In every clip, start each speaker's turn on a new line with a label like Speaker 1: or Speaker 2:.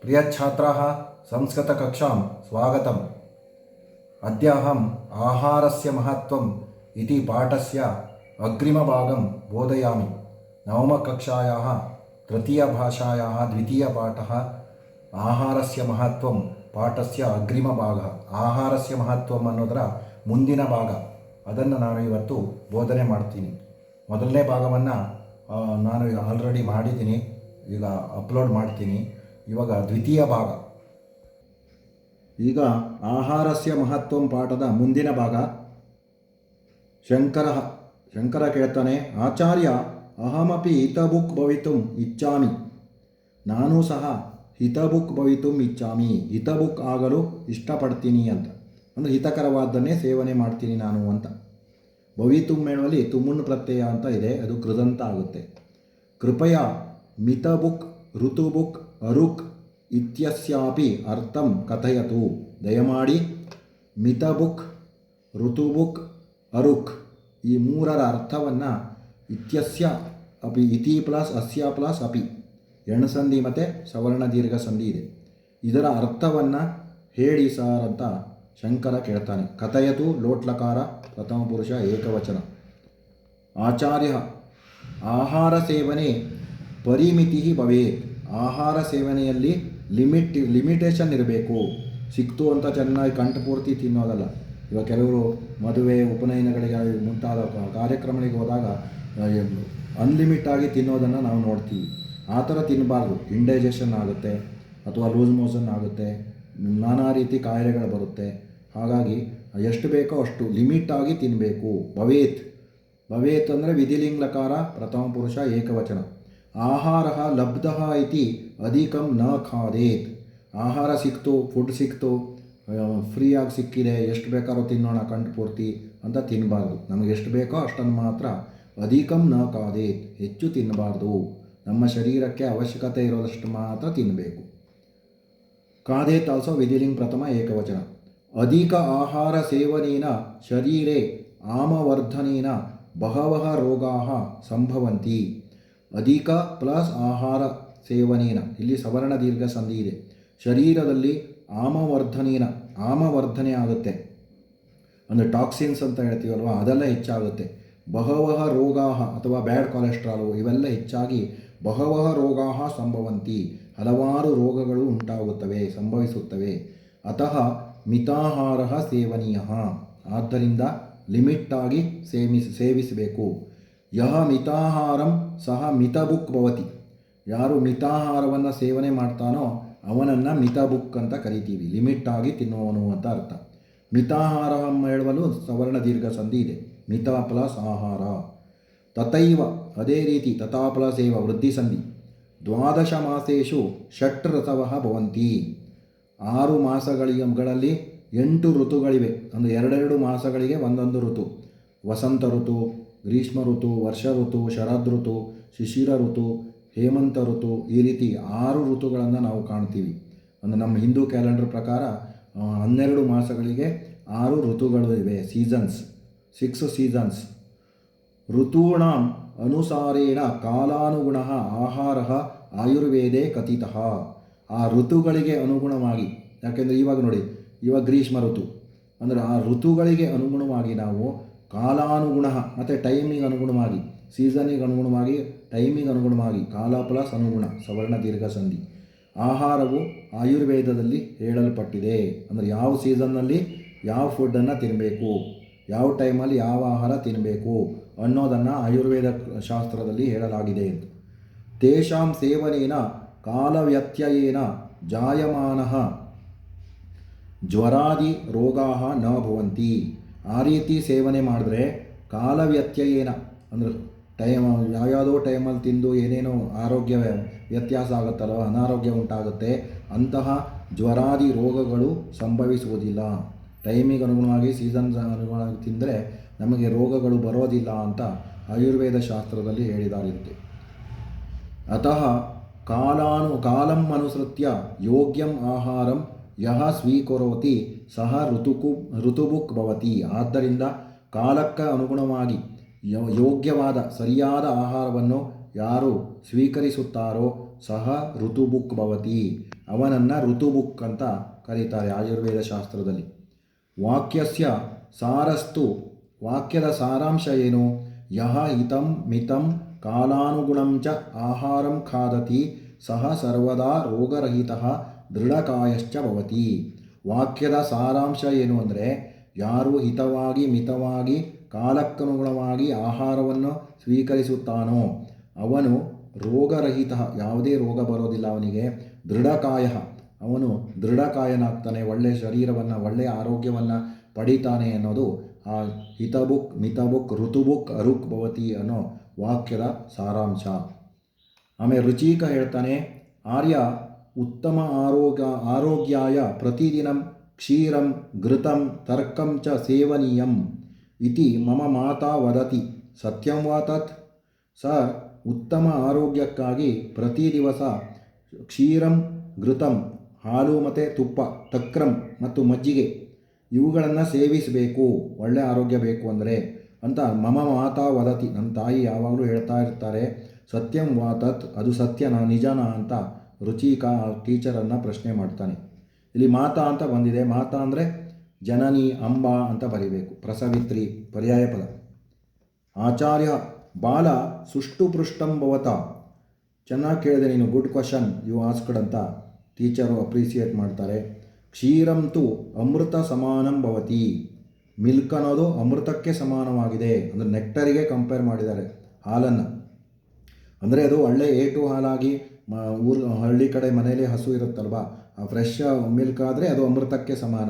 Speaker 1: प्रियछात्राः संस्कृतकक्षां स्वागतम्। अद्य अहम् आहारस्य महत्त्वम् इति पाठस्य अग्रिमभागं बोधयामि। नवमकक्षायाः तृतीयभाषायाः द्वितीयपाठः आहारस्य महत्त्वं पाठस्य अग्रिमभागः। ಆಹಾರಸ್ಯ ಮಹತ್ವಂ ಅನ್ನೋದರ ಮುಂದಿನ ಭಾಗ, ಅದನ್ನು ನಾನು ಇವತ್ತು ಬೋಧನೆ ಮಾಡ್ತೀನಿ. ಮೊದಲನೇ ಭಾಗವನ್ನು ನಾನು ಆಲ್ರೆಡಿ ಮಾಡಿದ್ದೀನಿ, ಈಗ ಅಪ್ಲೋಡ್ ಮಾಡ್ತೀನಿ. ಇವಾಗ ದ್ವಿತೀಯ ಭಾಗ. ಈಗ ಆಹಾರಸ್ಯ ಮಹತ್ವಂ ಪಾಠದ ಮುಂದಿನ ಭಾಗ. ಶಂಕರ ಕೇಳ್ತಾನೆ, ಆಚಾರ್ಯ ಅಹಮಪಿ ಹಿತಬುಕ್ ಭವಿತುಂ ಇಚ್ಛಾಮಿ. ನಾನು ಸಹ ಹಿತಬುಕ್ ಭವಿತುಂ ಇಚ್ಛಾಮಿ, ಹಿತಬುಕ್ ಆಗಲು ಇಷ್ಟಪಡ್ತೀನಿ ಅಂತ. ಅಂದರೆ ಹಿತಕರವಾದ್ದನ್ನೇ ಸೇವನೆ ಮಾಡ್ತೀನಿ ನಾನು ಅಂತ. ಭವಿತುಂ ಹೇಳುವಲ್ಲಿ ತುಮುನ್ ಪ್ರತ್ಯಯ ಅಂತ ಇದೆ, ಅದು ಕೃದಂತ ಆಗುತ್ತೆ. ಕೃಪಯ ಮಿತಬುಕ್ ಋತುಬುಕ್ ಅರುಕ್ ಇತ್ಯಸ್ಯಾಪಿ ಅರ್ಥಂ ಕಥಯತು. ದಯಮಾಡಿ ಮಿತಬುಕ್ ಋತುಬುಕ್ ಅರುಕ್ ಈ ಮೂರರ ಅರ್ಥವನ್ನು ಇತ್ಯಸ್ಯ ಅಪಿ, ಇತಿ ಪ್ಲಸ್ ಅಸ್ಯ ಪ್ಲಸ್ ಅಪಿ, ಎಣಸಂಧಿ ಮತ್ತು ಸವರ್ಣ ದೀರ್ಘ ಸಂಧಿ ಇದೆ. ಇದರ ಅರ್ಥವನ್ನು ಹೇಳಿ ಸಾರ್ ಅಂತ ಶಂಕರ ಕೇಳ್ತಾನೆ. ಕಥಯತು ಲೋಟ್ಲಕಾರ ಪ್ರಥಮ ಪುರುಷ ಏಕವಚನ. ಆಚಾರ್ಯ ಆಹಾರ ಸೇವನೆ ಪರಿಮಿತಿ ಭವೇತ್. ಆಹಾರ ಸೇವನೆಯಲ್ಲಿ ಲಿಮಿಟೇಷನ್ ಇರಬೇಕು. ಸಿಕ್ತು ಅಂತ ಚೆನ್ನಾಗಿ ಕಂಠಪೂರ್ತಿ ತಿನ್ನೋದಲ್ಲ. ಇವಾಗ ಕೆಲವರು ಮದುವೆ ಉಪನಯನಗಳಿಗೆ ಮುಂತಾದ ಕಾರ್ಯಕ್ರಮಗಳಿಗೆ ಹೋದಾಗ ಅನ್ಲಿಮಿಟ್ ಆಗಿ ತಿನ್ನೋದನ್ನು ನಾವು ನೋಡ್ತೀವಿ. ಆ ಥರ ತಿನ್ನಬಾರ್ದು. ಇಂಡೈಜೆಷನ್ ಆಗುತ್ತೆ ಅಥವಾ ಲೂಸ್ ಮೋಷನ್ ಆಗುತ್ತೆ, ನಾನಾ ರೀತಿ ಕಾಯಿಲೆಗಳು ಬರುತ್ತೆ. ಹಾಗಾಗಿ ಎಷ್ಟು ಬೇಕೋ ಅಷ್ಟು ಲಿಮಿಟಾಗಿ ತಿನ್ನಬೇಕು. ಭವೇತ್ ಅಂದರೆ ವಿಧಿಲಿಂಗ್ಲಕಾರ ಪ್ರಥಮ ಪುರುಷ ಏಕವಚನ. ಆಹಾರ ಲಬ್ಧ ಇತಿ ಅಧಿಕಂ ನ ಖಾದೇತ್. ಆಹಾರ ಸಿಕ್ತು, ಫುಡ್ ಸಿಕ್ತು, ಫ್ರೀಯಾಗಿ ಸಿಕ್ಕಿದೆ, ಎಷ್ಟು ಬೇಕಾದ್ರೂ ತಿನ್ನೋಣ ಕಂಠಪೂರ್ತಿ ಅಂತ ತಿನ್ನಬಾರ್ದು. ನಮಗೆ ಎಷ್ಟು ಬೇಕೋ ಅಷ್ಟನ್ನು ಮಾತ್ರ. ಅಧಿಕಂ ನ ಖಾದೇತ್, ಹೆಚ್ಚು ತಿನ್ನಬಾರ್ದು. ನಮ್ಮ ಶರೀರಕ್ಕೆ ಅವಶ್ಯಕತೆ ಇರೋದಷ್ಟು ಮಾತ್ರ ತಿನ್ನಬೇಕು. ಖಾದೇತ್ ಆಲ್ಸೋ ವಿಧಿಲಿಂಗ್ ಪ್ರಥಮ ಏಕವಚನ. ಅಧಿಕ ಆಹಾರ ಸೇವನೇನ ಶರೀರೆ ಆಮವರ್ಧನೇನ ಬಹವಃ ರೋಗಾಃ ಸಂಭವಂತಿ. ಅಧಿಕ ಪ್ಲಸ್ ಆಹಾರ ಸೇವನೇನ, ಇಲ್ಲಿ ಸವರ್ಣ ದೀರ್ಘ ಸಂಧಿ ಇದೆ. ಶರೀರದಲ್ಲಿ ಆಮವರ್ಧನೆ ಆಗುತ್ತೆ, ಅಂದರೆ ಟಾಕ್ಸಿನ್ಸ್ ಅಂತ ಹೇಳ್ತೀವಲ್ವ, ಅದೆಲ್ಲ ಹೆಚ್ಚಾಗುತ್ತೆ. ಬಹವಃ ರೋಗಾಃ ಅಥವಾ ಬ್ಯಾಡ್ ಕೊಲೆಸ್ಟ್ರಾಲು ಇವೆಲ್ಲ ಹೆಚ್ಚಾಗಿ ಬಹವಃ ರೋಗಾಃ ಸಂಭವಂತಿ, ಹಲವಾರು ರೋಗಗಳು ಉಂಟಾಗುತ್ತವೆ, ಸಂಭವಿಸುತ್ತವೆ. ಅತಃ ಮಿತಾಹಾರ ಸೇವನೀಯ, ಆದ್ದರಿಂದ ಲಿಮಿಟ್ಟಾಗಿ ಸೇವಿಸಬೇಕು. ಯಹ ಮಿತಾಹಾರಂ ಸಹ ಮಿತಬುಕ್ ಭವತಿ. ಯಾರು ಮಿತಾಹಾರವನ್ನು ಸೇವನೆ ಮಾಡ್ತಾನೋ ಅವನನ್ನು ಮಿತಬುಕ್ ಅಂತ ಕರಿತೀವಿ, ಲಿಮಿಟ್ಟಾಗಿ ತಿನ್ನುವನು ಅಂತ ಅರ್ಥ. ಮಿತಾಹಾರ ಹೇಳುವಲು ಸವರ್ಣ ದೀರ್ಘ ಸಂಧಿ ಇದೆ. ಮಿತ ಪ್ಲಸ್ ಆಹಾರ. ತಥೈವ ಅದೇ ರೀತಿ, ತಥಾ ಪ್ಲಸ್ ಏವ ವೃದ್ಧಿ ಸಂಧಿ. ದ್ವಾದಶ ಮಾಸೇಶು ಷಟ್ ಋತವಃ ಭವಂತಿ. 6 ಮಾಸಗಳಲ್ಲಿ 8 ಋತುಗಳಿವೆ. ಅಂದರೆ 2 ಮಾಸಗಳಿಗೆ ಒಂದೊಂದು ಋತು. ವಸಂತ ಋತು, ಗ್ರೀಷ್ಮ ಋತು, ವರ್ಷ ಋತು, ಶರದ್ ಋತು, ಶಿಶಿರ ಋತು, ಹೇಮಂತ ಋತು, ಈ ರೀತಿ 6 ಋತುಗಳನ್ನು ನಾವು ಕಾಣ್ತೀವಿ. ಅಂದರೆ ನಮ್ಮ ಹಿಂದೂ ಕ್ಯಾಲೆಂಡರ್ ಪ್ರಕಾರ 12 ಮಾಸಗಳಿಗೆ 6 ಋತುಗಳು ಇವೆ. Seasons, 6 seasons. ಋತೂಣಾಂ ಅನುಸಾರೇಣ ಕಾಲಾನುಗುಣ ಆಹಾರ ಆಯುರ್ವೇದೇ ಕಥಿತಃ. ಆ ಋತುಗಳಿಗೆ ಅನುಗುಣವಾಗಿ, ಯಾಕೆಂದರೆ ಇವಾಗ ನೋಡಿ, ಇವಾಗ ಗ್ರೀಷ್ಮ ಋತು ಅಂದರೆ ಆ ಋತುಗಳಿಗೆ ಅನುಗುಣವಾಗಿ ನಾವು ಕಾಲಾನುಗುಣ ಮತ್ತು ಟೈಮಿಗೆ ಅನುಗುಣವಾಗಿ, ಸೀಸನಿಗೆ ಅನುಗುಣವಾಗಿ, ಟೈಮಿಗೆ ಅನುಗುಣವಾಗಿ, ಕಾಲ ಪ್ಲಸ್ ಅನುಗುಣ ಸವರ್ಣ ದೀರ್ಘ ಸಂಧಿ. ಆಹಾರವು ಆಯುರ್ವೇದದಲ್ಲಿ ಹೇಳಲ್ಪಟ್ಟಿದೆ. ಅಂದರೆ ಯಾವ ಸೀಸನ್ನಲ್ಲಿ ಯಾವ ಫುಡ್ಡನ್ನು ತಿನ್ನಬೇಕು, ಯಾವ ಟೈಮಲ್ಲಿ ಯಾವ ಆಹಾರ ತಿನ್ನಬೇಕು ಅನ್ನೋದನ್ನು ಆಯುರ್ವೇದ ಶಾಸ್ತ್ರದಲ್ಲಿ ಹೇಳಲಾಗಿದೆ. ತೇಷಾಂ ಸೇವನೇನ ಕಾಲವ್ಯತ್ಯಯೇನ ಜಾಯಮಾನಃ ಜ್ವರಾದಿ ರೋಗಾಃ ನ ಭವಂತಿ. ಆ ರೀತಿ ಸೇವನೆ ಮಾಡಿದ್ರೆ ಕಾಲವ್ಯತ್ಯಯೇನ ಅಂದರೆ ಯಾವ್ಯಾವುದೋ ಟೈಮಲ್ಲಿ ತಿಂದು ಏನೇನೋ ಆರೋಗ್ಯ ವ್ಯತ್ಯಾಸ ಆಗುತ್ತಲ್ಲ, ಅನಾರೋಗ್ಯ ಉಂಟಾಗುತ್ತೆ. ಅಂತಹ ಜ್ವರಾದಿ ರೋಗಗಳು ಸಂಭವಿಸುವುದಿಲ್ಲ. ಟೈಮಿಗೆ ಅನುಗುಣವಾಗಿ, ಸೀಸನ್ ಅನುಗುಣವಾಗಿ ತಿಂದರೆ ನಮಗೆ ರೋಗಗಳು ಬರೋದಿಲ್ಲ ಅಂತ ಆಯುರ್ವೇದ ಶಾಸ್ತ್ರದಲ್ಲಿ ಹೇಳಿದಾಗಿರುತ್ತೆ. ಅತಃ ಕಾಲಂ ಅನುಸೃತ್ಯ ಯೋಗ್ಯಂ ಆಹಾರಂ ಯಹ ಸ್ವೀಕರೋತಿ ಸಹ ಋತುಬುಕ್ ಭವತಿ. ಆದ್ದರಿಂದ ಕಾಲಕ್ಕೆ ಅನುಗುಣವಾಗಿ ಯೋಗ್ಯವಾದ ಸರಿಯಾದ ಆಹಾರವನ್ನು ಯಾರು ಸ್ವೀಕರಿಸುತ್ತಾರೋ ಸಹ ಋತುಬುಕ್ ಭವತಿ, ಅವನನ್ನು ಋತುಬುಕ್ ಅಂತ ಕರೀತಾರೆ ಆಯುರ್ವೇದ ಶಾಸ್ತ್ರದಲ್ಲಿ. ವಾಕ್ಯಸ್ಯ ಸಾರಸ್ತು, ವಾಕ್ಯದ ಸಾರಾಂಶ ಏನು? ಯಹ ಹಿತಂ ಮಿತಂ ಕಾಲಾನುಗುಣಂ ಚ ಆಹಾರಂ ಖಾದತಿ ಸಹ ಸರ್ವದಾ ರೋಗರಹಿತಃ ದೃಢಕಾಯಶ್ಚ ಭವತಿ. ವಾಕ್ಯದ ಸಾರಾಂಶ ಏನು ಅಂದರೆ, ಯಾರು ಹಿತವಾಗಿ ಮಿತವಾಗಿ ಕಾಲಕ್ಕನುಗುಣವಾಗಿ ಆಹಾರವನ್ನು ಸ್ವೀಕರಿಸುತ್ತಾನೋ ಅವನು ರೋಗರಹಿತ, ಯಾವುದೇ ರೋಗ ಬರೋದಿಲ್ಲ ಅವನಿಗೆ. ದೃಢಕಾಯ, ಅವನು ದೃಢಕಾಯನಾಗ್ತಾನೆ, ಒಳ್ಳೆಯ ಶರೀರವನ್ನು ಒಳ್ಳೆಯ ಆರೋಗ್ಯವನ್ನು ಪಡಿತಾನೆ ಅನ್ನೋದು ಆ ಹಿತಬುಕ್ ಮಿತಬುಕ್ ಋತುಬುಕ್ ಅರುಕ್ ಭವತಿ ಅನ್ನೋ ವಾಕ್ಯದ ಸಾರಾಂಶ. ಆಮೇಲೆ ರುಚಿಕ ಹೇಳ್ತಾನೆ, ಆರ್ಯ ಉತ್ತಮ ಆರೋಗ್ಯಾಯ ಪ್ರತಿದಿನಂ ಕ್ಷೀರಂ ಘೃತಂ ತರ್ಕಂ ಚ ಸೇವನೀಯಂ ಇತಿ ಮಮ ಮಾತಾ ವದತಿ, ಸತ್ಯಂ ವಾ ತತ್? ಸರ್, ಉತ್ತಮ ಆರೋಗ್ಯಕ್ಕಾಗಿ ಪ್ರತಿ ದಿವಸ ಕ್ಷೀರಂ ಘೃತಂ, ಹಾಲು ಮತ್ತು ತುಪ್ಪ, ತಕ್ರಂ ಮತ್ತು ಮಜ್ಜಿಗೆ ಇವುಗಳನ್ನು ಸೇವಿಸಬೇಕು, ಒಳ್ಳೆ ಆರೋಗ್ಯ ಬೇಕು ಅಂದರೆ ಅಂತ ಮಮ ಮಾತಾ ವದತಿ, ನನ್ನ ತಾಯಿ ಯಾವಾಗಲೂ ಹೇಳ್ತಾ ಇರ್ತಾರೆ. ಸತ್ಯಂ ವಾ ತತ್, ಅದು ಸತ್ಯನಾ ನಿಜನಾ ಅಂತ ರುಚಿಕ ಟೀಚರನ್ನು ಪ್ರಶ್ನೆ ಮಾಡ್ತಾನೆ. ಇಲ್ಲಿ ಮಾತಾ ಅಂತ ಬಂದಿದೆ, ಮಾತಾ ಅಂದರೆ ಜನನಿ ಅಂಬಾ ಅಂತ ಬರಿಬೇಕು, ಪ್ರಸವಿತ್ರಿ ಪರ್ಯಾಯ ಪದ. ಆಚಾರ್ಯ ಬಾಲ ಸುಷ್ಟು ಪೃಷ್ಟಂ ಭವತ, ಚೆನ್ನಾಗಿ ಕೇಳಿದೆ ನೀನು, ಗುಡ್ ಕ್ವಶನ್ ಯು ಆಸ್ಕ್ಡ್ ಅಂತ ಟೀಚರು ಅಪ್ರಿಸಿಯೇಟ್ ಮಾಡ್ತಾರೆ. ಕ್ಷೀರಂತು ಅಮೃತ ಸಮಾನಂ ಭವತಿ, ಮಿಲ್ಕ್ ಅನ್ನೋದು ಅಮೃತಕ್ಕೆ ಸಮಾನವಾಗಿದೆ, ಅಂದರೆ ನೆಕ್ಟರಿಗೆ ಕಂಪೇರ್ ಮಾಡಿದ್ದಾರೆ ಹಾಲನ್ನು. ಅಂದರೆ ಅದು ಒಳ್ಳೆ A2 ಹಾಲಾಗಿ ಹಳ್ಳಿ ಕಡೆ ಮನೆಯಲ್ಲೇ ಹಸು ಇರುತ್ತಲ್ವ, ಆ ಫ್ರೆಶ್ ಮಿಲ್ಕ್ ಆದರೆ ಅದು ಅಮೃತಕ್ಕೆ ಸಮಾನ.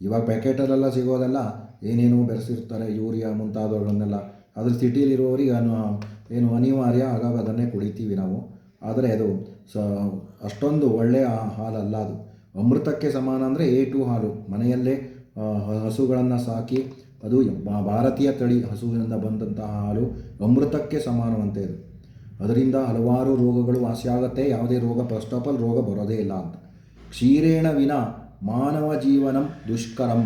Speaker 1: ಇವಾಗ ಪ್ಯಾಕೆಟಲ್ಲೆಲ್ಲ ಸಿಗೋದೆಲ್ಲ ಏನೇನು ಬೆರೆಸಿರ್ತಾರೆ, ಯೂರಿಯಾ ಮುಂತಾದವುಗಳನ್ನೆಲ್ಲ. ಅದ್ರ ಸಿಟಿಲಿರುವವರಿಗೆ ಏನು ಅನಿವಾರ್ಯ, ಆಗಾಗ ಅದನ್ನೇ ಕುಡಿತೀವಿ ನಾವು. ಆದರೆ ಅದು ಅಷ್ಟೊಂದು ಒಳ್ಳೆಯ ಹಾಲಲ್ಲ, ಅದು ಅಮೃತಕ್ಕೆ ಸಮಾನ. ಅಂದರೆ A2 ಹಾಲು, ಮನೆಯಲ್ಲೇ ಹಸುಗಳನ್ನು ಸಾಕಿ ಅದು ಭಾರತೀಯ ತಳಿ ಹಸುವಿನಿಂದ ಬಂದಂತಹ ಹಾಲು ಅಮೃತಕ್ಕೆ ಸಮಾನವಂತೆ ಇದು. ಅದರಿಂದ ಹಲವಾರು ರೋಗಗಳು ವಾಸಿಯಾಗುತ್ತೆ, ಯಾವುದೇ ರೋಗ ಫಸ್ಟ್ ಆಫ್ ಆಲ್ ರೋಗ ಬರೋದೇ ಇಲ್ಲ ಅಂತ. ಕ್ಷೀರೇಣ ವಿನ ಮಾನವ ಜೀವನಂ ದುಷ್ಕರಂ,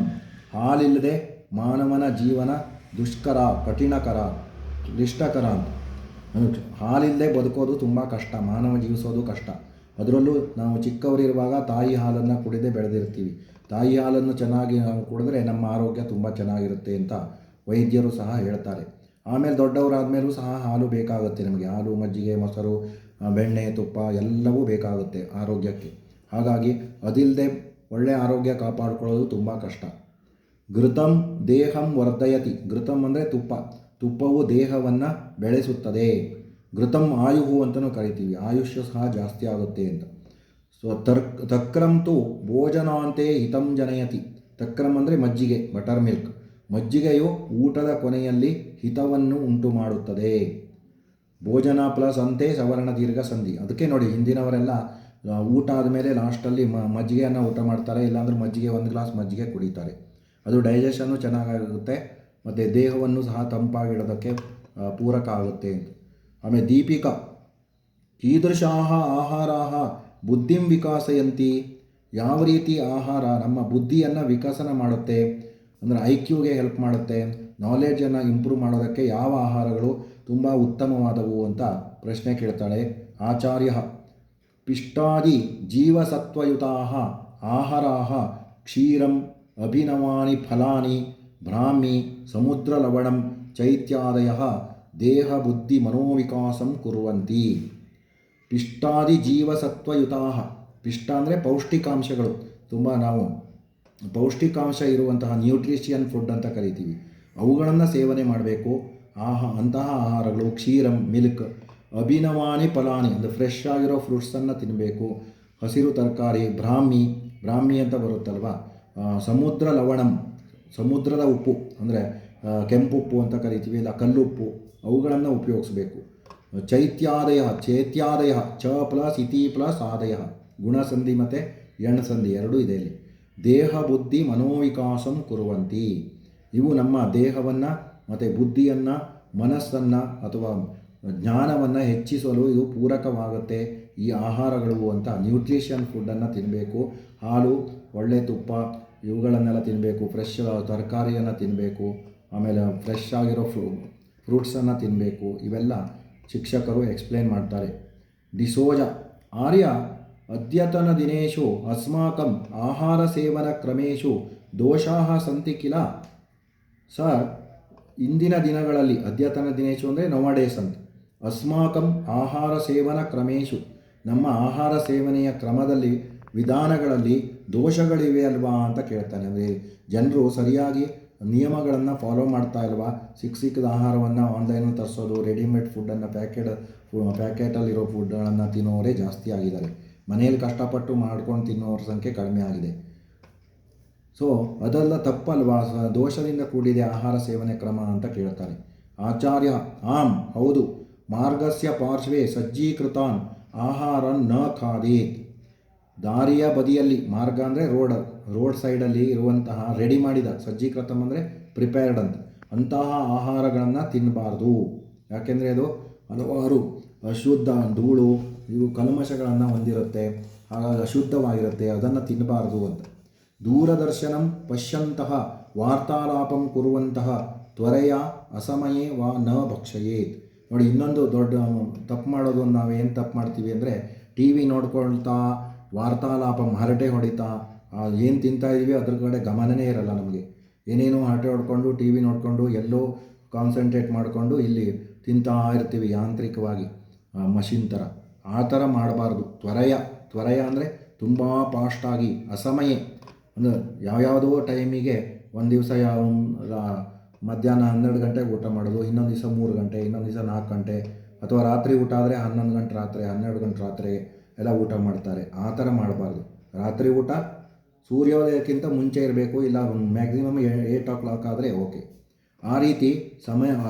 Speaker 1: ಹಾಲಿಲ್ಲದೆ ಮಾನವನ ಜೀವನ ದುಷ್ಕರ, ಕಠಿಣಕರ, ಕ್ಲಿಷ್ಟಕರ ಅಂತ. ಹಾಲಿಲ್ಲದೆ ಬದುಕೋದು ತುಂಬ ಕಷ್ಟ, ಮಾನವ ಜೀವಿಸೋದು ಕಷ್ಟ. ಅದರಲ್ಲೂ ನಾವು ಚಿಕ್ಕವರಿರುವಾಗ ತಾಯಿ ಹಾಲನ್ನು ಕುಡಿದೇ ಬೆಳೆದಿರ್ತೀವಿ. ತಾಯಿ ಹಾಲನ್ನು ಚೆನ್ನಾಗಿ ನಾವು ಕುಡಿದ್ರೆ ನಮ್ಮ ಆರೋಗ್ಯ ತುಂಬ ಚೆನ್ನಾಗಿರುತ್ತೆ ಅಂತ ವೈದ್ಯರು ಸಹ ಹೇಳ್ತಾರೆ. ಆಮೇಲೆ ದೊಡ್ಡವರಾದಮೇಲೂ ಸಹ ಹಾಲು ಬೇಕಾಗುತ್ತೆ ನಮಗೆ. ಹಾಲು, ಮಜ್ಜಿಗೆ, ಮೊಸರು, ಬೆಣ್ಣೆ, ತುಪ್ಪ ಎಲ್ಲವೂ ಬೇಕಾಗುತ್ತೆ ಆರೋಗ್ಯಕ್ಕೆ. ಹಾಗಾಗಿ ಅದಿಲ್ಲದೆ ಒಳ್ಳೆಯ ಆರೋಗ್ಯ ಕಾಪಾಡಿಕೊಳ್ಳೋದು ತುಂಬ ಕಷ್ಟ. ಘೃತಂ ದೇಹಂ ವರ್ಧಯತಿ, ಘೃತಂ ಅಂದರೆ ತುಪ್ಪ, ತುಪ್ಪವು ದೇಹವನ್ನು ಬೆಳೆಸುತ್ತದೆ. ಘೃತಂ ಆಯುಹು ಅಂತಲೂ ಕರಿತೀವಿ, ಆಯುಷ್ಯ ಸಹ ಜಾಸ್ತಿ ಆಗುತ್ತೆ ಅಂತ. ಸೊ ತಕ್ರಂತು ಭೋಜನಾಂತೆ ಹಿತಂ ಜನಯತಿ, ತಕ್ರಂ ಅಂದರೆ ಮಜ್ಜಿಗೆ, ಬಟರ್ ಮಿಲ್ಕ್. ಮಜ್ಜಿಗೆಯು ಊಟದ ಕೊನೆಯಲ್ಲಿ ಹಿತವನ್ನು ಉಂಟು ಮಾಡುತ್ತದೆ. ಭೋಜನ ಪ್ಲಸ್ ಅಂತೆ ಸವರ್ಣ ದೀರ್ಘ ಸಂಧಿ. ಅದಕ್ಕೆ ನೋಡಿ ಹಿಂದಿನವರೆಲ್ಲ ಊಟ ಆದಮೇಲೆ ಲಾಸ್ಟಲ್ಲಿ ಮಜ್ಜಿಗೆಯನ್ನು ಊಟ ಮಾಡ್ತಾರೆ, ಇಲ್ಲಾಂದ್ರೆ ಮಜ್ಜಿಗೆ, ಒಂದು ಗ್ಲಾಸ್ ಮಜ್ಜಿಗೆ ಕುಡಿತಾರೆ. ಅದು ಡೈಜೆಷನ್ನು ಚೆನ್ನಾಗಾಗುತ್ತೆ ಮತ್ತು ದೇಹವನ್ನು ಸಹ ತಂಪಾಗಿಡೋದಕ್ಕೆ ಪೂರಕ ಆಗುತ್ತೆ ಅಂತ. ಆಮೇಲೆ ದೀಪಿಕಾ, ಕೀದೃಶಾಹ ಆಹಾರಾಹ ಬುದ್ಧಿಂ ವಿಕಾಸಯಂತಿ, ಯಾವ ರೀತಿ ಆಹಾರ ನಮ್ಮ ಬುದ್ಧಿಯನ್ನು ವಿಕಸನ ಮಾಡುತ್ತೆ, ಅಂದರೆ IQಗೆ ಹೆಲ್ಪ್ ಮಾಡುತ್ತೆ, ನಾಲೆಡ್ಜನ್ನು ಇಂಪ್ರೂವ್ ಮಾಡೋದಕ್ಕೆ ಯಾವ ಆಹಾರಗಳು ತುಂಬ ಉತ್ತಮವಾದವು ಅಂತ ಪ್ರಶ್ನೆ ಕೇಳ್ತಾಳೆ. ಆಚಾರ್ಯ ಪಿಷ್ಟಾದಿ ಜೀವಸತ್ವಯುತಾ ಆಹಾರಾಹ ಕ್ಷೀರಂ ಅಭಿನವಾನಿ ಫಲಾನಿ ಬ್ರಾಹ್ಮಿ ಸಮುದ್ರಲವಣಂ ಚೈತ್ಯಾದಯ ದೇಹ ಬುದ್ಧಿ ಮನೋವಿಕಾಸಂ ಕುರುವಂತಿ. ಪಿಷ್ಟಾದಿ ಜೀವಸತ್ವಯುತಾ, ಪಿಷ್ಟ ಅಂದರೆ ಪೌಷ್ಟಿಕಾಂಶಗಳು, ತುಂಬ ನಾವು ಪೌಷ್ಟಿಕಾಂಶ ಇರುವಂತಹ ನ್ಯೂಟ್ರಿಷಿಯನ್ ಫುಡ್ ಅಂತ ಕರಿತೀವಿ, ಅವುಗಳನ್ನು ಸೇವನೆ ಮಾಡಬೇಕು. ಅಂತಹ ಆಹಾರಗಳು ಕ್ಷೀರಂ ಮಿಲ್ಕ್, ಅಭಿನವಾನಿ ಫಲಾನಿ ಅಂದರೆ ಫ್ರೆಶ್ ಆಗಿರೋ ಫ್ರೂಟ್ಸನ್ನು ತಿನ್ನಬೇಕು, ಹಸಿರು ತರಕಾರಿ, ಬ್ರಾಹ್ಮಿ ಅಂತ ಬರುತ್ತಲ್ವ, ಸಮುದ್ರ ಲವಣಂ ಸಮುದ್ರದ ಉಪ್ಪು ಅಂದರೆ ಕೆಂಪುಪ್ಪು ಅಂತ ಕರಿತೀವಿ, ಇಲ್ಲ ಕಲ್ಲುಪ್ಪು, ಅವುಗಳನ್ನು ಉಪಯೋಗಿಸಬೇಕು. ಚೈತ್ಯಾದಯ ಚ ಪ್ಲಸ್ ಇತಿ ಪ್ಲಸ್ ಆದಯ, ಗುಣಸಂಧಿ ಮತ್ತು ಎಣ್ಸಂಧಿ ಎರಡೂ ಇದೆ ಇಲ್ಲಿ. ದೇಹ ಬುದ್ಧಿ ಮನೋವಿಕಾಸಂ ಕುರುವಂತಿ, ಇವು ನಮ್ಮ ದೇಹವನ್ನು ಮತ್ತು ಬುದ್ಧಿಯನ್ನು, ಮನಸ್ಸನ್ನು ಅಥವಾ ಜ್ಞಾನವನ್ನು ಹೆಚ್ಚಿಸಲು ಇದು ಪೂರಕವಾಗುತ್ತೆ ಈ ಆಹಾರಗಳು ಅಂತ. ನ್ಯೂಟ್ರಿಷನ್ ಫುಡ್ಡನ್ನು ತಿನ್ನಬೇಕು, ಹಾಲು, ಒಳ್ಳೆ ತುಪ್ಪ ಇವುಗಳನ್ನೆಲ್ಲ ತಿನ್ನಬೇಕು, ಫ್ರೆಶ್ ತರಕಾರಿಯನ್ನು ತಿನ್ನಬೇಕು, ಆಮೇಲೆ ಫ್ರೆಶ್ ಆಗಿರೋ ಫ್ರೂಟ್ಸನ್ನು ತಿನ್ನಬೇಕು. ಇವೆಲ್ಲ ಶಿಕ್ಷಕರು ಎಕ್ಸ್ಪ್ಲೇನ್ ಮಾಡ್ತಾರೆ. ಡಿಸೋಜ ಆರ್ಯ ಅದ್ಯತನದಿನೇಷು ಅಸ್ಮಾಕಂ ಆಹಾರಸೇವನಕ್ರಮೇಷು ದೋಷಾಃ ಸಂತಿ ಕಿಲ. ಸರ್, ಇಂದಿನ ದಿನಗಳಲ್ಲಿ, ಅದ್ಯತನ ದಿನೇಶು ಅಂದರೆ ನವಡೇಸ್ ಅಂತ, ಅಸ್ಮಾಕಂ ಆಹಾರ ಸೇವನ ಕ್ರಮೇಶು, ನಮ್ಮ ಆಹಾರ ಸೇವನೆಯ ಕ್ರಮದಲ್ಲಿ, ವಿಧಾನಗಳಲ್ಲಿ ದೋಷಗಳಿವೆ ಅಲ್ವಾ ಅಂತ ಕೇಳ್ತಾನೆ. ಅಂದರೆ ಜನರು ಸರಿಯಾಗಿ ನಿಯಮಗಳನ್ನು ಫಾಲೋ ಮಾಡ್ತಾ ಇಲ್ವಾ? ಸಿಕ್ಕಿದ ಆಹಾರವನ್ನು ಆನ್ಲೈನಲ್ಲಿ ತರಿಸೋದು, ರೆಡಿಮೇಡ್ ಫುಡ್ಡನ್ನು ಪ್ಯಾಕೆಟಲ್ಲಿರೋ ಫುಡ್ಗಳನ್ನು ತಿನ್ನೋರೇ ಜಾಸ್ತಿ ಆಗಿದ್ದಾರೆ. ಮನೆಯಲ್ಲಿ ಕಷ್ಟಪಟ್ಟು ಮಾಡ್ಕೊಂಡು ತಿನ್ನೋರ ಸಂಖ್ಯೆ ಕಡಿಮೆ ಆಗಿದೆ. ಸೊ ಅದೆಲ್ಲ ತಪ್ಪಲ್ವಾ? ದೋಷದಿಂದ ಕೂಡಿದೆ ಆಹಾರ ಸೇವನೆ ಕ್ರಮ ಅಂತ ಕೇಳ್ತಾರೆ. ಆಚಾರ್ಯ: ಆಂ, ಹೌದು. ಮಾರ್ಗಸ್ಯ ಪಾರ್ಶ್ವೇ ಸಜ್ಜೀಕೃತಾನ್ ಆಹಾರ ನ ಖಾದೇತ್. ದಾರಿಯ ಬದಿಯಲ್ಲಿ, ಮಾರ್ಗ ಅಂದರೆ ರೋಡ್ ಸೈಡಲ್ಲಿ ಇರುವಂತಹ ರೆಡಿ ಮಾಡಿದ, ಸಜ್ಜೀಕೃತಂ ಅಂದರೆ ಪ್ರಿಪೇರ್ಡ್ ಅಂತ, ಅಂತಹ ಆಹಾರಗಳನ್ನು ತಿನ್ನಬಾರ್ದು. ಯಾಕೆಂದರೆ ಅದು ಹಲವಾರು ಅಶುದ್ಧ, ಧೂಳು, ಇವು ಕಲ್ಮಶಗಳನ್ನು ಹೊಂದಿರುತ್ತೆ, ಹಾಗಾಗಿ ಅಶುದ್ಧವಾಗಿರುತ್ತೆ, ಅದನ್ನು ತಿನ್ನಬಾರ್ದು ಅಂತ. ದೂರದರ್ಶನಂ ಪಶ್ಯಂತಹ ವಾರ್ತಾಲಾಪಂ ಕುರುವಂತಹ ತ್ವರೆಯ ಅಸಮಯೇ ವಾ ನ ಭಕ್ಷಯೇತ್. ನೋಡಿ, ಇನ್ನೊಂದು ದೊಡ್ಡ ತಪ್ಪು ಮಾಡೋದು, ನಾವೇನು ತಪ್ಪು ಮಾಡ್ತೀವಿ ಅಂದರೆ ಟಿ ವಿ ನೋಡ್ಕೊಳ್ತಾ ವಾರ್ತಾಲಾಪಂ, ಹರಟೆ ಹೊಡಿತಾ ಏನು ತಿಂತಾಯಿದ್ದೀವಿ ಅದ್ರ ಕಡೆ ಗಮನನೇ ಇರಲ್ಲ ನಮಗೆ. ಏನೇನೋ ಹರಟೆ ಹೊಡ್ಕೊಂಡು ಟಿ ವಿ ನೋಡಿಕೊಂಡು ಎಲ್ಲೋ ಕಾನ್ಸಂಟ್ರೇಟ್ ಮಾಡಿಕೊಂಡು ಇಲ್ಲಿ ತಿಂತಾ ಇರ್ತೀವಿ ಯಾಂತ್ರಿಕವಾಗಿ, ಮಷಿನ್ ಥರ. ಆ ಥರ ಮಾಡಬಾರ್ದು. ತ್ವರೆಯ ಅಂದರೆ ತುಂಬ ಫಾಸ್ಟಾಗಿ, ಅಸಮಯೇ ಅಂದರೆ ಯಾವ್ಯಾವುದೋ ಟೈಮಿಗೆ, ಒಂದು ದಿವಸ ಮಧ್ಯಾಹ್ನ 12 ಗಂಟೆಗೆ ಊಟ ಮಾಡೋದು, ಇನ್ನೊಂದು ದಿವಸ 3 ಗಂಟೆ, ಇನ್ನೊಂದು ದಿವಸ 4 ಗಂಟೆ, ಅಥವಾ ರಾತ್ರಿ ಊಟ ಆದರೆ 11 ಗಂಟೆ ರಾತ್ರಿ, 12 ಗಂಟೆ ರಾತ್ರಿ ಎಲ್ಲ ಊಟ ಮಾಡ್ತಾರೆ. ಆ ಥರ ಮಾಡಬಾರ್ದು. ರಾತ್ರಿ ಊಟ ಸೂರ್ಯೋದಯಕ್ಕಿಂತ ಮುಂಚೆ ಇರಬೇಕು, ಇಲ್ಲ ಮ್ಯಾಕ್ಸಿಮಮ್ 8 o'clock ಆದರೆ ಓಕೆ. ಆ ರೀತಿ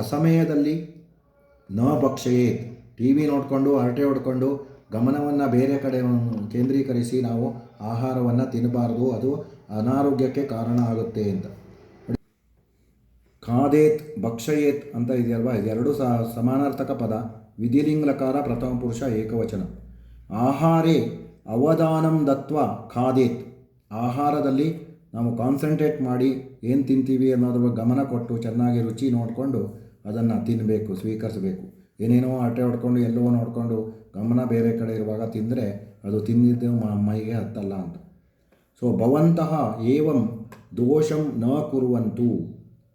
Speaker 1: ಅಸಮಯದಲ್ಲಿ ನ ಭಕ್ಷಯೇತ್. ಟಿ ವಿ ನೋಡಿಕೊಂಡು ಹರಟೆ ಹೊಡ್ಕೊಂಡು ಗಮನವನ್ನು ಬೇರೆ ಕಡೆ ಕೇಂದ್ರೀಕರಿಸಿ ನಾವು ಆಹಾರವನ್ನು ತಿನ್ನಬಾರ್ದು, ಅದು ಅನಾರೋಗ್ಯಕ್ಕೆ ಕಾರಣ ಆಗುತ್ತೆ ಅಂತ. ಖಾದೇತ್, ಭಕ್ಷಯೇತ್ ಅಂತ ಇದೆಯಲ್ವಾ, ಇದೆರಡು ಸಮಾನಾರ್ಥಕ ಪದ. ವಿಧಿಲಿಂಗ್ಲಕಾರ, ಪ್ರಥಮ ಪುರುಷ ಏಕವಚನ. ಆಹಾರೇ ಅವಧಾನಂ ದತ್ವ ಖಾದೇತ್. ಆಹಾರದಲ್ಲಿ ನಾವು ಕಾನ್ಸಂಟ್ರೇಟ್ ಮಾಡಿ ಏನು ತಿಂತೀವಿ ಅನ್ನೋದ್ರ ಗಮನ ಕೊಟ್ಟು ಚೆನ್ನಾಗಿ ರುಚಿ ನೋಡಿಕೊಂಡು ಅದನ್ನು ತಿನ್ನಬೇಕು, ಸ್ವೀಕರಿಸಬೇಕು. ಏನೇನೋ ಹರಟೆ ಹೊಡ್ಕೊಂಡು ಎಲ್ಲೋ ನೋಡಿಕೊಂಡು ಗಮನ ಬೇರೆ ಕಡೆ ಇರುವಾಗ ತಿಂದರೆ ಅದು ತಿಂದಿದ್ದು ಮೈಗೆ ಹತ್ತಲ್ಲ ಅಂತ. ಸೊ ಭವಂತಹ ಏವಂ ದೋಷಂ ನ ಕುರುವಂತು.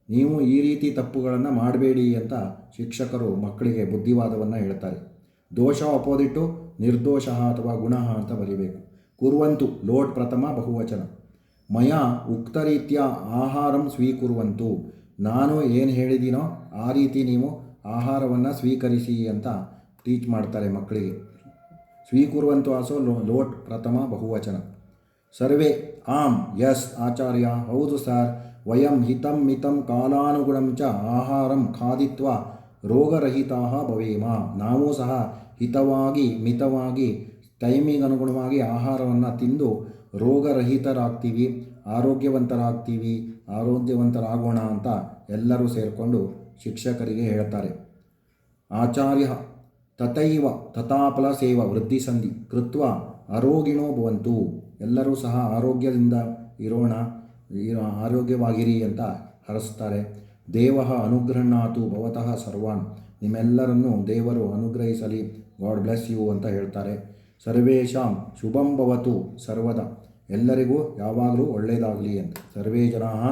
Speaker 1: ನೀವು ಈ ರೀತಿ ತಪ್ಪುಗಳನ್ನು ಮಾಡಬೇಡಿ ಅಂತ ಶಿಕ್ಷಕರು ಮಕ್ಕಳಿಗೆ ಬುದ್ಧಿವಾದವನ್ನು ಹೇಳ್ತಾರೆ. ದೋಷ ಅಪೋಸಿಟ್ಟು ನಿರ್ದೋಷ ಅಥವಾ ಗುಣ ಅಂತ ಬರೀಬೇಕು. ಕುರುವಂತು ಲೋಟ್ ಪ್ರಥಮ ಬಹುವಚನ. ಮಯ ಉಕ್ತರೀತ್ಯ ಆಹಾರಂ ಸ್ವೀಕುರುವಂತು. ನಾನು ಏನು ಹೇಳಿದ್ದೀನೋ ಆ ರೀತಿ ನೀವು ಆಹಾರವನ್ನು ಸ್ವೀಕರಿಸಿ ಅಂತ ಟೀಚ್ ಮಾಡ್ತಾರೆ ಮಕ್ಕಳಿಗೆ. ಸ್ವೀಕುರುವಂತು ಆಸೋ ಲೋಟ್ ಪ್ರಥಮ ಬಹುವಚನ. ಸರ್ವೇ: ಆಂ, ಯಸ್ ಆಚಾರ್ಯ, ಹೌದು ಸರ್. ವಯಂ ಹಿತಂ ಮಿತಂ ಕಾಲಾನುಗುಣಂ ಚ ಆಹಾರಂ ಖಾದಿತ್ವಾ ರೋಗರಹಿತಾ ಭವೇಮ. ನಾವು ಸಹ ಹಿತವಾಗಿ, ಮಿತವಾಗಿ, ಟೈಮಿಗೆ ಅನುಗುಣವಾಗಿ ಆಹಾರವನ್ನು ತಿಂದು ರೋಗರಹಿತರಾಗ್ತೀವಿ, ಆರೋಗ್ಯವಂತರಾಗೋಣ ಅಂತ ಎಲ್ಲರೂ ಸೇರಿಕೊಂಡು ಶಿಕ್ಷಕರಿಗೆ ಹೇಳ್ತಾರೆ. ಆಚಾರ್ಯ: ತಥೈವ ತಥಾಫಲ ಸೇವ ವೃದ್ಧಿಸಂಧಿ ಕೃತ್ವ ಆರೋಗಿಣೋ ಭವಂತು. ಎಲ್ಲರೂ ಸಹ ಆರೋಗ್ಯದಿಂದ ಇರೋಣ, ಆರೋಗ್ಯವಾಗಿರಿ ಅಂತ ಹರಸ್ತಾರೆ. ದೇವಃ ಅನುಗ್ರಹಣಾತು ಭವತಃ ಸರ್ವಾನ್. ನಿಮ್ಮೆಲ್ಲರನ್ನು ದೇವರು ಅನುಗ್ರಹಿಸಲಿ, ಗಾಡ್ ಬ್ಲೆಸ್ ಯು ಅಂತ ಹೇಳ್ತಾರೆ. ಸರ್ವೇಷಾಂ ಶುಭಂ ಭವತು ಸರ್ವದ. ಎಲ್ಲರಿಗೂ ಯಾವಾಗಲೂ ಒಳ್ಳೆಯದಾಗಲಿ ಅಂತ. ಸರ್ವೇ ಜನಾಃ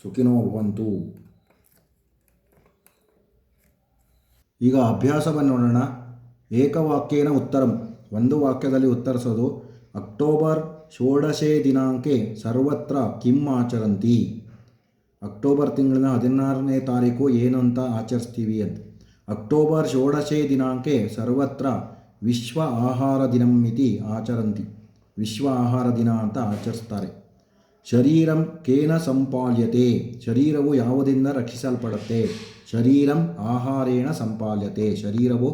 Speaker 1: ಸುಖಿನೋ ಭವಂತು. ಈಗ ಅಭ್ಯಾಸವನ್ನು ನೋಡೋಣ. ಏಕವಾಕ್ಯೇನ ಉತ್ತರಂ. ಒಂದು ವಾಕ್ಯದಲ್ಲಿ ಉತ್ತರಿಸೋದು. ಅಕ್ಟೋಬರ್ 16 ದಿನಾಂಕೆ ಸರ್ವತ್ರ ಕಿಂ ಆಚರಂತಿ. ಅಕ್ಟೋಬರ್ ತಿಂಗಳಿನ 16ನೇ ತಾರೀಕು ಏನು ಅಂತ ಆಚರಿಸ್ತೀವಿ ಅಂತ. ಅಕ್ಟೋಬರ್ 16 ದಿನಾಂಕೆ ಸರ್ವತ್ರ ವಿಶ್ವ ಆಹಾರ ದಿನಂ ಇತಿ ಆಚರಂತಿ. ವಿಶ್ವ ಆಹಾರ ದಿನ ಅಂತ ಆಚರಿಸ್ತಾರೆ. ಶರೀರಂ ಕೇನ ಸಂಪಾಲ್ಯತೆ. ಶರೀರವು ಯಾವುದರಿಂದ ರಕ್ಷಿಸಲ್ಪಡುತ್ತೆ? ಶರೀರಂ ಆಹಾರೇಣ ಸಂಪಾಲ್ಯತೆ. ಶರೀರವು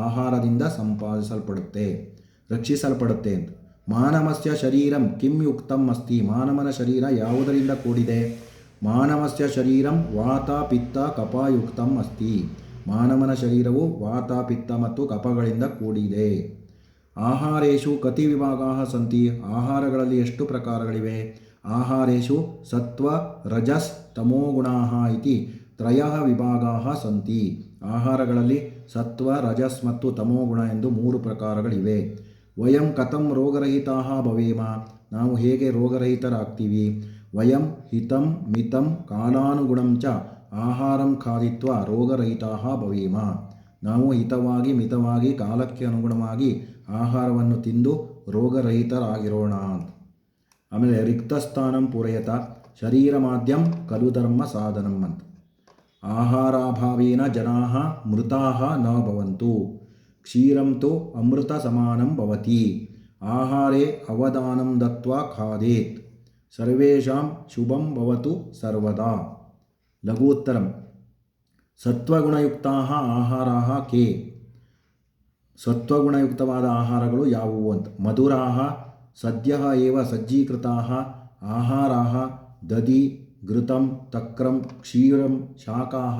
Speaker 1: ಆಹಾರದಿಂದ ಸಂಪಾದಿಸಲ್ಪಡುತ್ತೆ, ರಕ್ಷಿಸಲ್ಪಡುತ್ತೆ ಅಂತ. ಮಾನವಸ್ಯ ಶರೀರಂ ಕಿಂ ಯುಕ್ತಂ ಅಸ್ತಿ. ಮಾನವನ ಶರೀರ ಯಾವುದರಿಂದ ಕೂಡಿದೆ? ಮಾನವಸ್ಯ ಶರೀರಂ ವಾತ ಪಿತ್ತ ಕಫಯುಕ್ತಂ ಅಸ್ತಿ. ಮಾನವನ ಶರೀರವು ವಾತ ಪಿತ್ತ ಮತ್ತು ಕಫಗಳಿಂದ ಕೂಡಿದೆ. ಆಹಾರೇಷು ಕತಿ ವಿಭಾಗಾಃ ಸಂತಿ. ಆಹಾರಗಳಲ್ಲಿ ಎಷ್ಟು ಪ್ರಕಾರಗಳಿವೆ? ಆಹಾರೇಷು ಸತ್ವ ರಜಸ್ ತಮೋಗುಣಾಃ ಇತಿ ತ್ರಯಃ ವಿಭಾಗಾಃ ಸಂತಿ. ಆಹಾರಗಳಲ್ಲಿ ಸತ್ವ ರಜಸ್ ಮತ್ತು ತಮೋಗುಣ ಎಂದು 3 ಪ್ರಕಾರಗಳಿವೆ. ವಯಂ ಕಥಂ ರೋಗರಹಿತಾಃ ಭವೇಮ, ನಾವು ಹೇಗೆ ರೋಗರಹಿತರಾಗ್ತೀವಿ. ವಯಂ ಹಿತಂ ಮಿತಂ ಕಾಲಾನುಗುಣಂ ಚ ಆಹಾರಂ ಖಾದಿತ್ವಾ ರೋಗರಹಿತಾಃ ಭವೇಮ, ನಾವು ಹಿತವಾಗಿ ಮಿತವಾಗಿ ಕಾಲಕ್ಕೆ ಅನುಗುಣವಾಗಿ ಆಹಾರವನ್ನು ತಿಂದು ರೋಗರಹಿತರಾಗಿರೋಣ ಅಂತ. ಆಮೇಲೆ ರಿಕ್ತಸ್ಥಾನಂ ಪೂರಯತ ಶರೀರ ಮಾಧ್ಯಂ ಖಲು ಧರ್ಮ ಸಾಧನಂ ಅಂತ. ಆಹಾರಾಭಾವೇನ ಜನಾಃ ಮೃತಾಃ ನ ಭವಂತು, ಕ್ಷೀರಂ ತು ಅಮೃತ ಸಮಾನಂ ಭವತಿ, ಆಹಾರೇ ಅವಧಾನಂ ದತ್ವಾ ಖಾದೇತ್, ಸರ್ವೇಷಾಂ ಶುಭಂ ಭವತು ಸರ್ವದಾ. ಲಘೂತ್ತರಂ ಸತ್ವಗುಣಯುಕ್ತಾಃ ಆಹಾರಾಃ ಕೇ, ಸತ್ವಗುಣಯುಕ್ತವಾದ ಆಹಾರಗಳು ಯಾವುವು ಅಂತ. ಮಧುರಾಃ ಸದ್ಯಃ ಏವ ಸಜ್ಜೀಕೃತಾಃ ಆಹಾರಾಃ ದಧಿ ಘೃತಂ ತಕ್ರಂ ಕ್ಷೀರಂ ಶಾಕಾಃ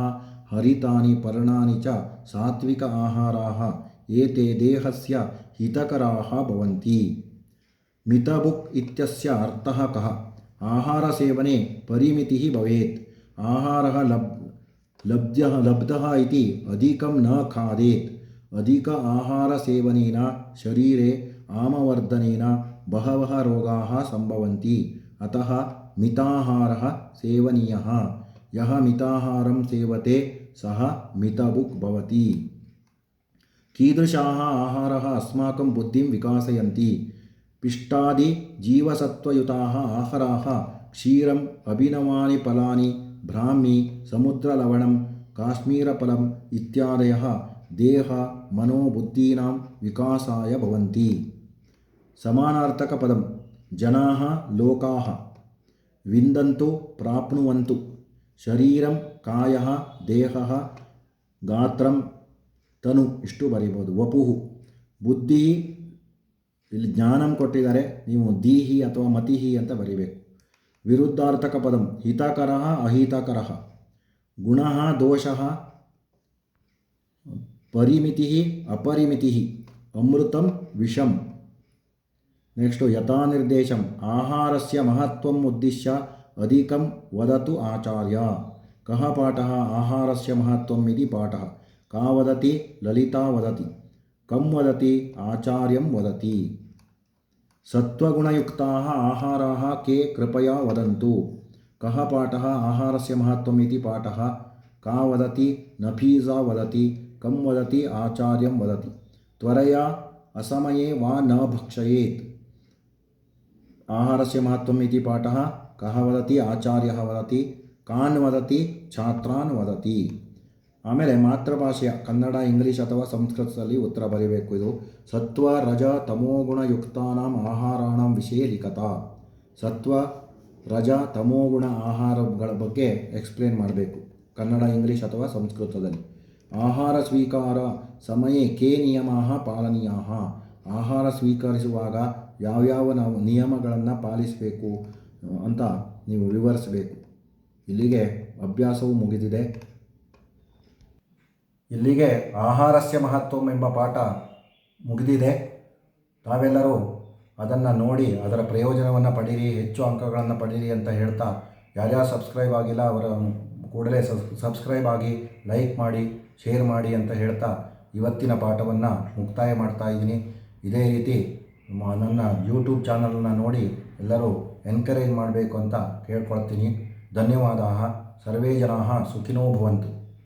Speaker 1: ಹರಿತಾನಿ ಪರ್ಣಾನಿ ಚ ಸಾತ್ವಿಕ ಆಹಾರಾಃ ಏತೆ ದೇಹಸ್ಯ ಹಿತಕರಾಃ ಭವಂತಿ. ಮಿತಭುಕ್ ಇತ್ಯಸ್ಯ ಅರ್ಥಃ ಕಃ, ಆಹಾರ ಸೇವನೆ ಪರಿಮಿತಿಃ ಭವೇತ್, ಆಹಾರಃ ಲಬ್ಧಃ ಇತಿ ಅಧಿಕಂ ನ ಖಾದೇತ್, ಅಧಿಕ ಆಹಾರ ಸೇವನೇನ ಶರೀರೆ ಆಮವರ್ಧನೇನ ಬಹವಃ ರೋಗಾಃ ಸಂಭವಂತಿ, ಅತಃ ಮಿತಾಹಾರಃ ಸೇವನೀಯಃ, ಯಃ ಮಿತಾಹಾರಂ ಸೇವತೆ ಸಹ ಮಿತಭುಕ್ ಭವತಿ. ಕೀದೃಶಾಃ ಆಹಾರಃ ಅಸ್ಮಾಕಂ ಬುದ್ಧಿಂ ವಿಕಾಸಯಂತಿ. ಪಿಷ್ಟಾದಿ ಜೀವಸತ್ವಯುತಾಃ ಆಹಾರಾಃ ಕ್ಷೀರಂ ಅಭಿನವಾನಿ ಫಲಾನಿ ಬ್ರಾಹ್ಮಿ ಸಮುದ್ರಲವಣಂ ಕಾಶ್ಮೀರಫಲಂ ಇತ್ಯಾದಯಃ ದೇಹ ಮನೋಬುದ್ಧೀನಾಂ ವಿಕಾಸಾಯ ಭವಂತಿ. ಸಮಾನಾರ್ಥಕ ಪದಂ ಜನಾಃ ಲೋಕಾಃ ವಿಂದಂತು ಪ್ರಾಪ್ನುವಂತು. ಶರೀರಂ ಕಾಯಃ ದೇಹಃ ಗಾತ್ರಂ ತನು ಇಷ್ಟು ಬರೀಬೋದು. ವಪುಃ ಬುದ್ಧಿ, ಇಲ್ಲಿ ಜ್ಞಾನಂ ಕೊಟ್ಟಿದ್ದಾರೆ, ನೀವು ದೀಹಿ ಅಥವಾ ಮತಿಹಿ ಅಂತ ಬರೀಬೇಕು. ವಿರುದ್ಧಾರ್ಥಕ ಪದಂ ಹಿತಕರಃ ಅಹಿತಕರಃ. ಗುಣಃ ದೋಷಃ ಪರಿಮಿತಿಃ ಅಪರಿಮಿತಿಃ. ಅಮೃತಂ ವಿಷಂ. ನೆಕ್ಸ್ಟು ಯಥಾ ನಿರ್ದೇಶಂ ಆಹಾರಸ್ಯ ಮಹತ್ವಂ ಉದ್ದಿಶ್ಯ ಅಧಿಕಂ ವದತು ಆಚಾರ್ಯ. ಕಃ ಪಾಠಃ ಆಹಾರಸ್ಯ ಮಹತ್ವಂ ಇತಿ ಪಾಠಃ. ಕಾ ವದತಿ ಲಲಿತಾ ವದತಿ. ಕಂ ವದತಿ ಆಚಾರ್ಯಂ ವದತಿ. ಸತ್ವಗುಣಯುಕ್ತಾಃ ಆಹಾರಾಃ ಕೇ ಕೃಪಯಾ ವದಂತು. ಕಃ ಪಾಠಃ ಆಹಾರಸ್ಯ ಮಹತ್ವಂ ಇತಿ ಪಾಠಃ. ಕಾ ವದತಿ ನಫೀಸಾ ವದತಿ. ಕಂ ವದತಿ ಆಚಾರ್ಯಂ ವದತಿ. ತ್ವರಯಾ ಅಸಮಯೇ ವಾ ನ ಭಕ್ಷಯೇತ್. ಆಹಾರಸ್ಯ ಮಹತ್ವಂ ಇತಿ ಪಾಠಃ. ಕಃ ವದತಿ ಆಚಾರ್ಯಃ ವದತಿ. ಕಾನ್ ವದತಿ ಛಾತ್ರಾನ್ ವದತಿ. ಆಮೇಲೆ ಮಾತೃಭಾಷೆಯ ಕನ್ನಡ, ಇಂಗ್ಲೀಷ್ ಅಥವಾ ಸಂಸ್ಕೃತದಲ್ಲಿ ಉತ್ತರ ಬರೀಬೇಕು. ಇದು ಸತ್ವ ರಜ ತಮೋಗುಣಯುಕ್ತಾನಾಂ ಆಹಾರಾಣಂ ವಿಷಯ ಲಿಖತ. ಸತ್ವ ರಜ ತಮೋಗುಣ ಆಹಾರಗಳ ಬಗ್ಗೆ ಎಕ್ಸ್ಪ್ಲೇನ್ ಮಾಡಬೇಕು, ಕನ್ನಡ, ಇಂಗ್ಲೀಷ್ ಅಥವಾ ಸಂಸ್ಕೃತದಲ್ಲಿ. ಆಹಾರ ಸ್ವೀಕಾರ ಸಮಯೇ ಕೇ ನಿಯಮಾಃ ಪಾಲನೀಯಾಃ. ಆಹಾರ ಸ್ವೀಕರಿಸುವಾಗ ಯಾವ್ಯಾವ ನಾವು ನಿಯಮಗಳನ್ನು ಪಾಲಿಸಬೇಕು ಅಂತ ನೀವು ವಿವರಿಸಬೇಕು. ಇಲ್ಲಿಗೆ ಅಭ್ಯಾಸವು ಮುಗಿದಿದೆ. ಇಲ್ಲಿಗೆ ಆಹಾರಸ್ಯ ಮಹತ್ವಂ ಎಂಬ ಪಾಠ ಮುಗಿದಿದೆ. ತಾವೆಲ್ಲರೂ ಅದನ್ನು ನೋಡಿ ಅದರ ಪ್ರಯೋಜನವನ್ನು ಪಡೀರಿ, ಹೆಚ್ಚು ಅಂಕಗಳನ್ನು ಪಡೀರಿ ಅಂತ ಹೇಳ್ತಾ, ಯಾರ್ಯಾರು ಸಬ್ಸ್ಕ್ರೈಬ್ ಆಗಿಲ್ಲ ಅವರ ಕೂಡಲೇ ಸಬ್ಸ್ಕ್ರೈಬ್ ಆಗಿ, ಲೈಕ್ ಮಾಡಿ, ಶೇರ್ ಮಾಡಿ ಅಂತ ಹೇಳ್ತಾ ಇವತ್ತಿನ ಪಾಠವನ್ನು ಮುಕ್ತಾಯ ಮಾಡ್ತಾ ಇದ್ದೀನಿ. ಇದೇ ರೀತಿ ನನ್ನ ಯೂಟ್ಯೂಬ್ ಚಾನಲನ್ನು ನೋಡಿ ಎಲ್ಲರೂ ಎನ್ಕರೇಜ್ ಮಾಡಬೇಕು ಅಂತ ಕೇಳ್ಕೊಳ್ತೀನಿ. ಧನ್ಯವಾದಾः. ಸರ್ವೇ ಜನಾಃ ಸುಖಿನೋ ಭವಂತು.